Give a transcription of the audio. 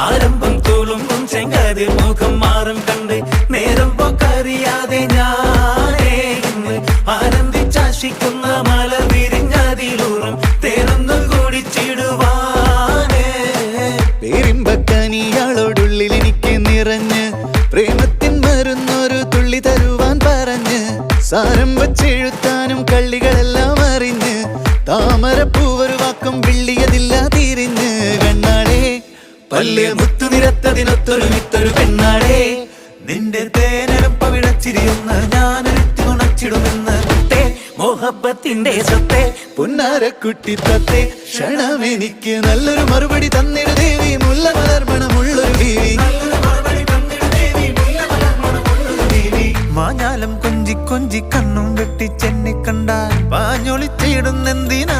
ആരംഭം തുളുമ്പും ചെങ്കതിർ മുഖം മാറും കണ്ട് നേരം പോക്കറിയാതെ ഞാനേ ഇന്ന് ആനന്ദിച്ചാശിക്കുന്ന മല വിരിഞ്ഞതിലൂറും തേനൊന്നു കുടിച്ചിടുവാനേ. പേരിമ്പക്കനിയാളോടുള്ളിൽ എനിക്ക് നിറഞ്ഞ് പ്രേമത്തിൻ മരുന്നൊരു തുള്ളി തരുവാൻ പറഞ്ഞ് സാരം വച്ചെഴുത്താനും കള്ളികളെല്ലാം അറിഞ്ഞ് താമരപ്പൂവൊരു വാക്കും വിള്ളിയതില്ല തിരിഞ്ഞ് കണ്ണാളെ പല്ല് മുത്തു നിരത്തതിനൊത്തൊരു വിത്തൊരു പെണ്ണാളെ നിന്റെ തേനരം പവിടച്ചിരിയുന്ന ഞാനൊരുത്തി ഉണച്ചിടുമെന്ന് മുത്തേ മോഹബത്തിന്റെ സ്വത്തെ പൊന്നാരക്കുട്ടി തത്തെ ക്ഷണമെനിക്ക് നല്ലൊരു മറുപടി തന്നിട ദേവി മുല്ല മലർമണമുള്ളൊരു ദേവി മാഞ്ഞാലം കൊഞ്ചി കൊഞ്ചി കണ്ണും വെട്ടി ചെന്നി കണ്ടാൽ പാഞ്ഞൊളിച്ചിടുന്നെന്തിനാ